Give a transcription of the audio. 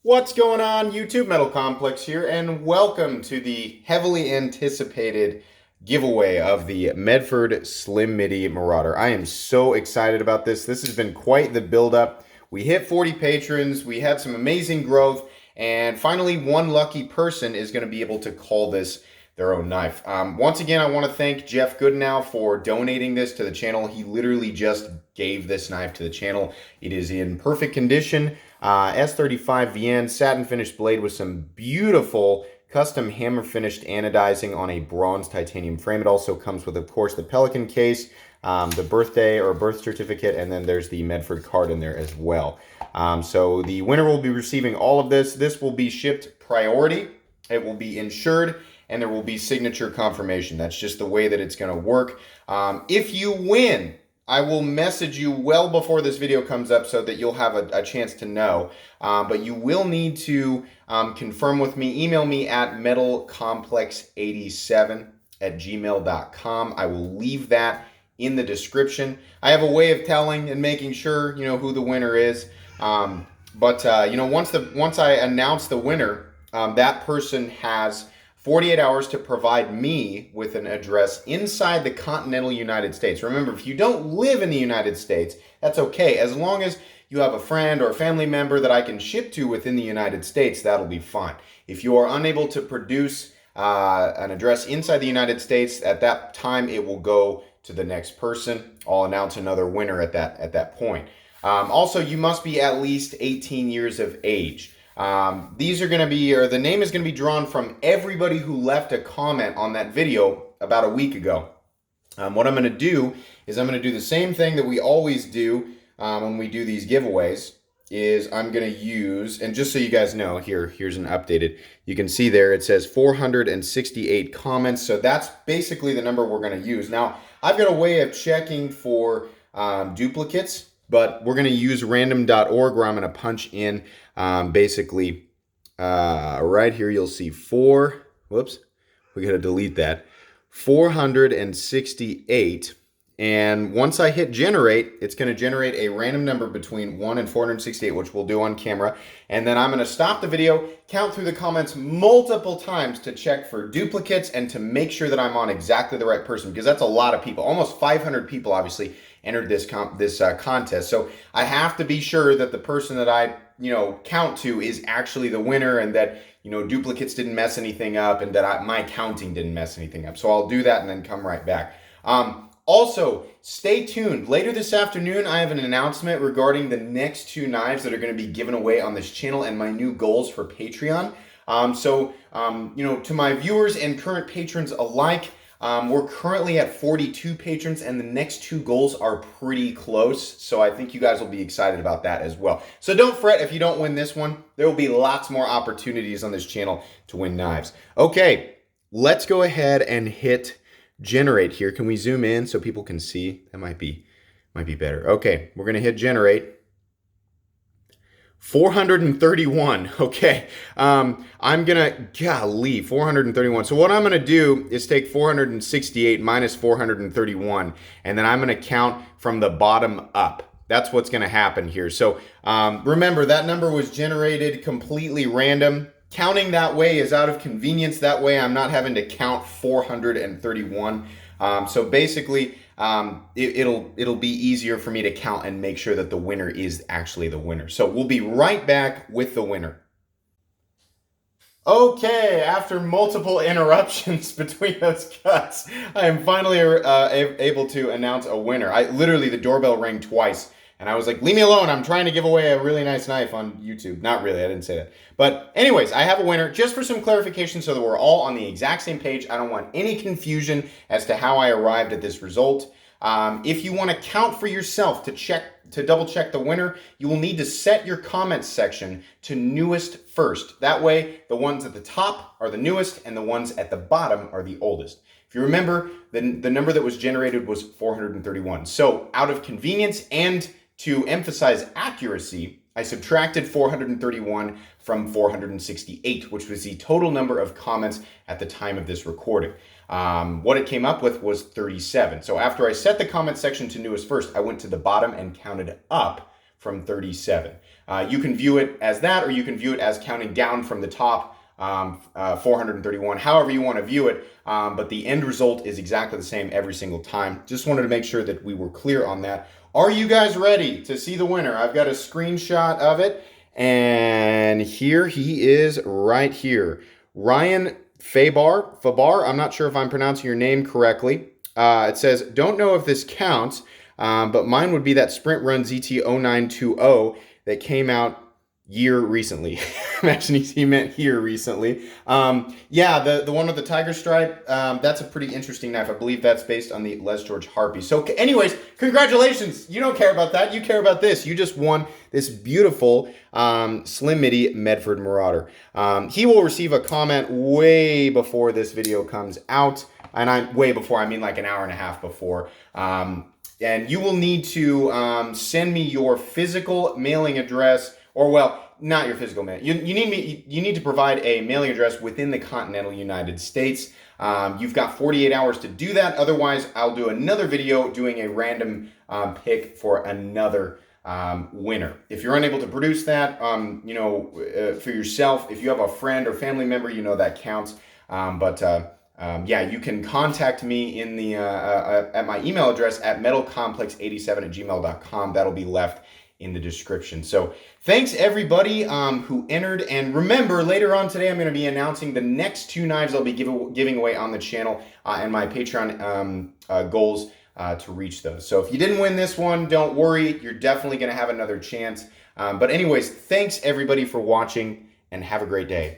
What's going on, YouTube? Metal Complex here, and welcome to the heavily anticipated giveaway of the Medford Slim MIDI Marauder. I am so excited about this. This has been quite the build-up. We hit 40 patrons, we had some amazing growth, and finally one lucky person is going to be able to call this their own knife. Once again, I want to thank Jeff Goodenow for donating this to the channel. He literally just gave this knife to the channel. It is in perfect condition. S35 VN satin finished blade with some beautiful custom hammer finished anodizing on a bronze titanium frame. It also comes with, of course, the Pelican case, the birthday or birth certificate, and then there's the Medford card in there as well. So the winner will be receiving all of this. This will be shipped priority. It will be insured, and there will be signature confirmation. That's just the way that it's going to work. If you win, I will message you well before this video comes up so that you'll have a chance to know. But you will need to confirm with me. Email me at metalcomplex87@gmail.com. I will leave that in the description. I have a way of telling and making sure you know who the winner is. Once I announce the winner, that person has 48 hours to provide me with an address inside the continental United States. Remember, if you don't live in the United States, that's okay. As long as you have a friend or a family member that I can ship to within the United States, that'll be fine. If you are unable to produce an address inside the United States, at that time it will go to the next person. I'll announce another winner at that point. Also, you must be at least 18 years of age. These are going to be, or the name is going to be drawn from everybody who left a comment on that video about a week ago. What I'm going to do is I'm going to do the same thing that we always do when we do these giveaways. Is I'm going to use, and just so you guys know, here's an updated. You can see there it says 468 comments. So that's basically the number we're going to use. Now, I've got a way of checking for duplicates, but we're going to use random.org where I'm going to punch in basically right here. You'll see whoops, we got to delete that, 468. And once I hit generate, it's going to generate a random number between 1 and 468, which we'll do on camera. And then I'm going to stop the video, count through the comments multiple times to check for duplicates and to make sure that I'm on exactly the right person, because that's a lot of people. Almost 500 people obviously entered this contest. So I have to be sure that the person that I count to is actually the winner, and that duplicates didn't mess anything up, and that my counting didn't mess anything up. So I'll do that and then come right back. Also, stay tuned. Later this afternoon, I have an announcement regarding the next 2 knives that are going to be given away on this channel and my new goals for Patreon. To my viewers and current patrons alike, we're currently at 42 patrons, and the next 2 goals are pretty close. So I think you guys will be excited about that as well. So don't fret if you don't win this one. There will be lots more opportunities on this channel to win knives. Okay, let's go ahead and hit generate here. Can we zoom in so people can see? That might be better. Okay, we're gonna hit generate. 431. Okay, I'm gonna, golly, 431. So what I'm gonna do is take 468 minus 431, and then I'm gonna count from the bottom up. That's what's gonna happen here. So remember, that number was generated completely random. Counting that way is out of convenience. That way I'm not having to count 431. So basically, it'll be easier for me to count and make sure that the winner is actually the winner. So we'll be right back with the winner. Okay, after multiple interruptions between those cuts, I am finally able to announce a winner. Literally, the doorbell rang twice. And I was like, leave me alone. I'm trying to give away a really nice knife on YouTube. Not really, I didn't say that. But anyways, I have a winner. Just for some clarification so that we're all on the exact same page. I don't want any confusion as to how I arrived at this result. If you want to count for yourself to double check the winner, you will need to set your comments section to newest first. That way, the ones at the top are the newest and the ones at the bottom are the oldest. If you remember, the number that was generated was 431. So out of convenience and to emphasize accuracy, I subtracted 431 from 468, which was the total number of comments at the time of this recording. What it came up with was 37. So after I set the comment section to newest first, I went to the bottom and counted up from 37. You can view it as that, or you can view it as counting down from the top, 431, however you want to view it, but the end result is exactly the same every single time. Just wanted to make sure that we were clear on that. Are you guys ready to see the winner? I've got a screenshot of it, and here he is right here. Ryan Fabar, I'm not sure if I'm pronouncing your name correctly. It says, don't know if this counts, but mine would be that Sprint Run ZT0920 that came out year recently. Imagine he meant here recently. Yeah, the one with the tiger stripe, that's a pretty interesting knife. I believe that's based on the Les George Harpy. So anyways, congratulations. You don't care about that. You care about this. You just won this beautiful Slim Midi Medford Marauder. He will receive a comment way before this video comes out. And I'm way before, I mean like an hour and a half before. And you will need to send me your physical mailing address, or well, not your physical mail. You need to provide a mailing address within the continental United States. You've got 48 hours to do that. Otherwise, I'll do another video doing a random pick for another winner. If you're unable to produce that, for yourself, if you have a friend or family member, that counts. Yeah, you can contact me in the at my email address at metalcomplex87@gmail.com. That'll be left in the description. So thanks everybody who entered, and remember, later on today I'm going to be announcing the next 2 knives I'll be giving away on the channel, and my Patreon goals to reach those. So if you didn't win this one, don't worry, you're definitely going to have another chance. But anyways, thanks everybody for watching, and have a great day.